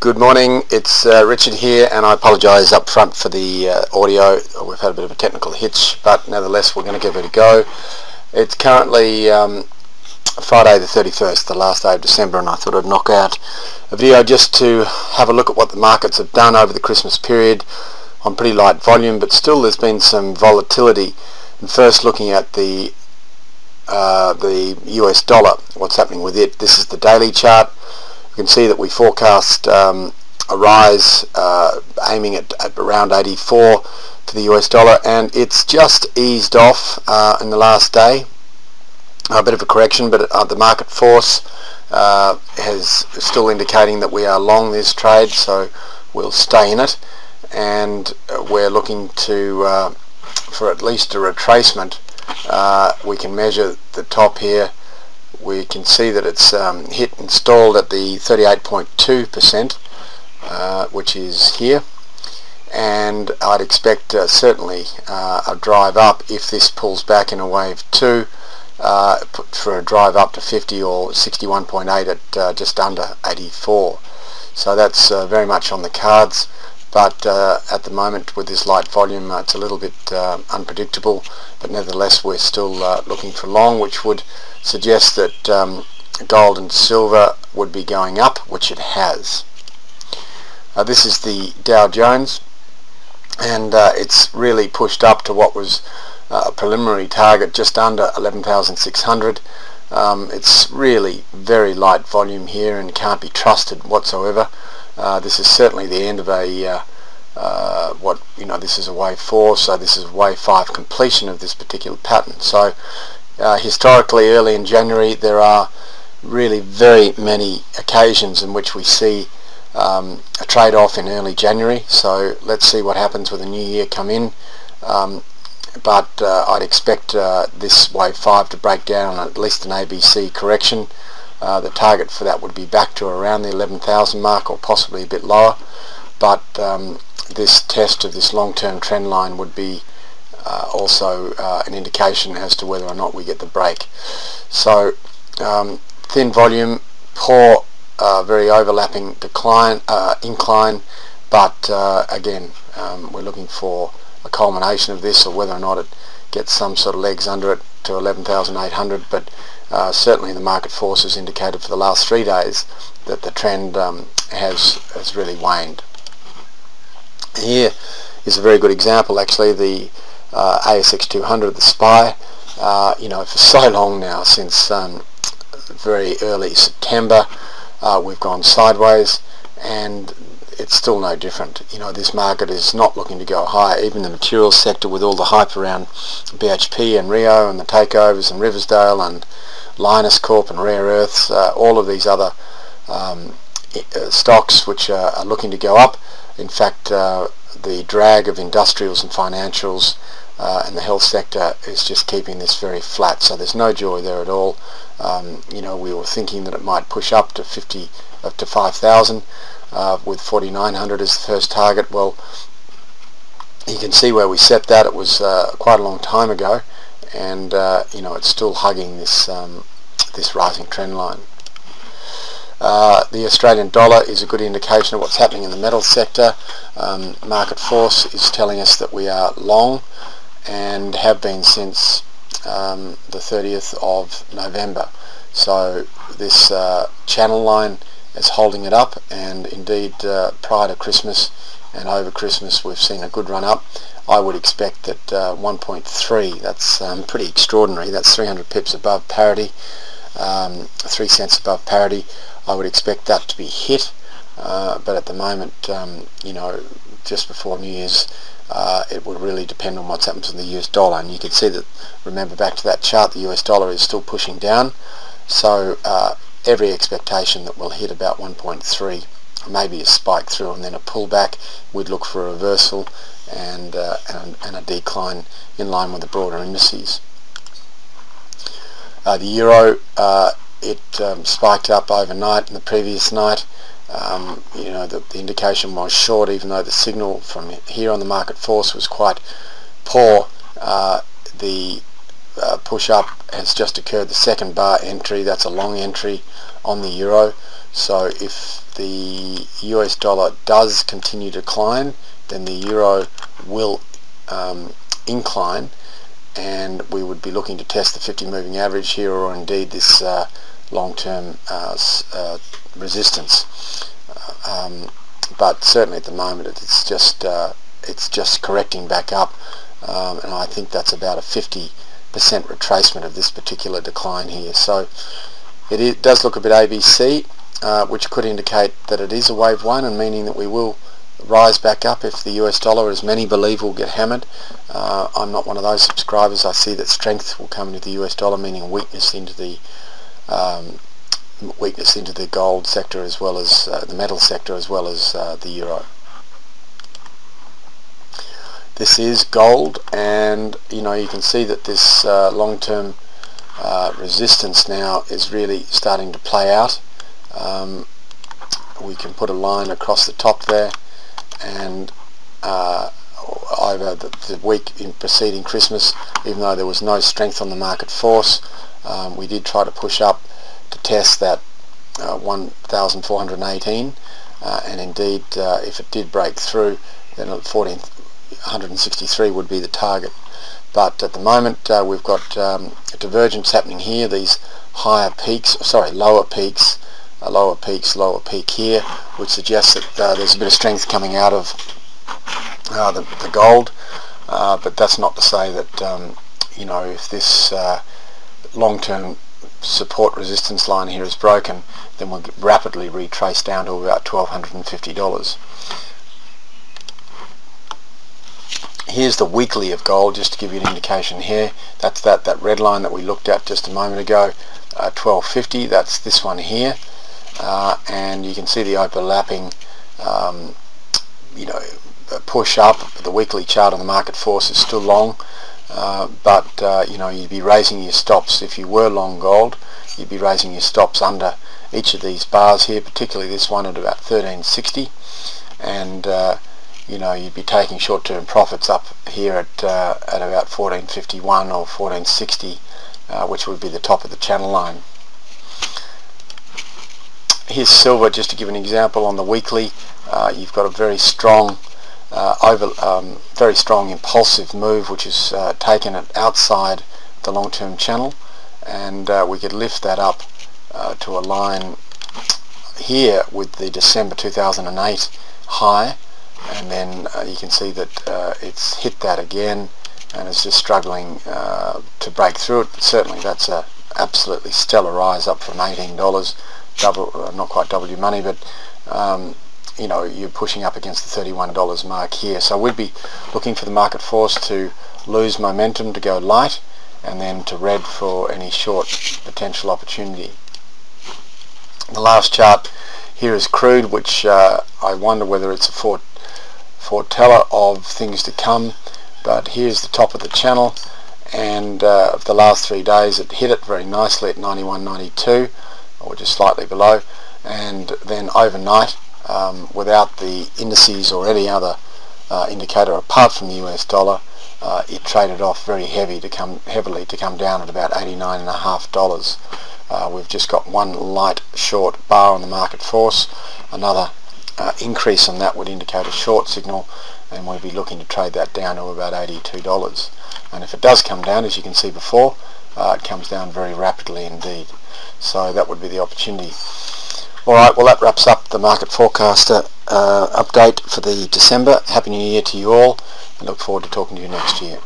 Good morning, it's Richard here, and I apologise up front for the audio. We've had a bit of a technical hitch, but nevertheless we're going to give it a go. It's currently Friday the 31st, the last day of December, and I thought I'd knock out a video just to have a look at what the markets have done over the Christmas period on pretty light volume, but still there's been some volatility. And first, looking at the US dollar, what's happening with it. This is the daily chart. You can see that we forecast a rise aiming at around 84 for the US dollar, and it's just eased off in the last day. A bit of a correction, but the market force is still indicating that we are long this trade, so we'll stay in it, and we're looking to for at least a retracement. We can measure the top here. We can see that it's hit and stalled at the 38.2%, which is here, and I'd expect certainly a drive up if this pulls back in a wave 2, for a drive up to 50 or 61.8 at just under 84. So that's very much on the cards, but at the moment with this light volume it's a little bit unpredictable, but nevertheless we're still looking for long, which would suggest that gold and silver would be going up, which it has. This is the Dow Jones, and it's really pushed up to what was a preliminary target just under 11,600. It's really very light volume here and can't be trusted whatsoever. This is certainly the end of a this is a wave 4, so this is wave 5 completion of this particular pattern. So historically, early in January, there are really very many occasions in which we see a trade-off in early January. So let's see what happens with the new year come in. But I'd expect this wave 5 to break down on at least an ABC correction. The target for that would be back to around the 11,000 mark, or possibly a bit lower. But this test of this long-term trend line would be also an indication as to whether or not we get the break. So thin volume, poor, very overlapping incline, but again we're looking for a culmination of this, or whether or not it gets some sort of legs under it to 11,800. But certainly the market force has indicated for the last 3 days that the trend has really waned. Here is a very good example, actually, the ASX 200, the SPY. For so long now, since very early September, we've gone sideways, and it's still no different. This market is not looking to go higher. Even the materials sector, with all the hype around BHP and Rio and the takeovers and Riversdale and Lynas Corp and Rare Earths, all of these other stocks which are looking to go up. In fact, the drag of industrials and financials and the health sector is just keeping this very flat, so there's no joy there at all. We were thinking that it might push up to 5,000 with 4,900 as the first target. Well, you can see where we set that. It was quite a long time ago, and it's still hugging this this rising trend line. The Australian dollar is a good indication of what's happening in the metal sector. Market force is telling us that we are long, and have been since the 30th of November. So this channel line is holding it up, and indeed prior to Christmas and over Christmas we've seen a good run up. I would expect that 1.3, that's pretty extraordinary. That's 300 pips above parity, 3 cents above parity. I would expect that to be hit, but at the moment, just before New Year's, it will really depend on what's happened to the US dollar. And you can see that, remember back to that chart, the US dollar is still pushing down, so every expectation that we'll hit about 1.3, maybe a spike through and then a pullback. We'd look for a reversal and a decline in line with the broader indices. The euro, it spiked up overnight and the previous night. The indication was short, even though the signal from here on the market force was quite poor. The push up has just occurred, the second bar entry. That's a long entry on the euro. So if the US dollar does continue to decline, then the euro will incline, and we would be looking to test the 50 moving average here, or indeed this long-term resistance. But certainly at the moment it's just correcting back up, and I think that's about a 50% retracement of this particular decline here. So it does look a bit ABC, which could indicate that it is a wave one, and meaning that we will rise back up if the US dollar, as many believe, will get hammered. I'm not one of those subscribers. I see that strength will come into the US dollar, meaning weakness into the gold sector, as well as the metal sector, as well as the euro. This is gold, and you can see that this long-term resistance now is really starting to play out. We can put a line across the top there, and over the week in preceding Christmas, even though there was no strength on the market force, we did try to push up to test that 1,418, and indeed if it did break through, then 1,463 would be the target. But at the moment we've got a divergence happening here, these lower peaks, lower peak here, which suggests that there's a bit of strength coming out of the gold, but that's not to say that if this long-term support resistance line here is broken, then we'll rapidly retrace down to about $1,250. Here's the weekly of gold, just to give you an indication here. That's that red line that we looked at just a moment ago, 1250. That's this one here, and you can see the overlapping push up. The weekly chart on the market force is still long, but you'd be raising your stops. If you were long gold, you'd be raising your stops under each of these bars here, particularly this one at about 1360, and you'd be taking short-term profits up here at about 1451 or 1460, which would be the top of the channel line. Here's silver, just to give an example. On the weekly, you've got a very strong impulsive move, which has taken it outside the long-term channel, and we could lift that up to a line here with the December 2008 high, and then you can see that it's hit that again and it's just struggling to break through it. But certainly that's a absolutely stellar rise up from $18, not quite double your money, but you're pushing up against the $31 mark here. So we'd be looking for the market force to lose momentum, to go light, and then to red for any short potential opportunity. The last chart here is crude, which I wonder whether it's a foreteller of things to come, but here's the top of the channel, and of the last 3 days it hit it very nicely at 91.92, or just slightly below, and then overnight, without the indices or any other indicator apart from the US dollar, it traded off very heavily to come down at about $89.50. We've just got one light short bar on the market force. Another increase on that would indicate a short signal, and we'll be looking to trade that down to about $82. And if it does come down, as you can see before, it comes down very rapidly indeed. So that would be the opportunity. Alright, well that wraps up the market forecaster update for the December. Happy New Year to you all, and look forward to talking to you next year.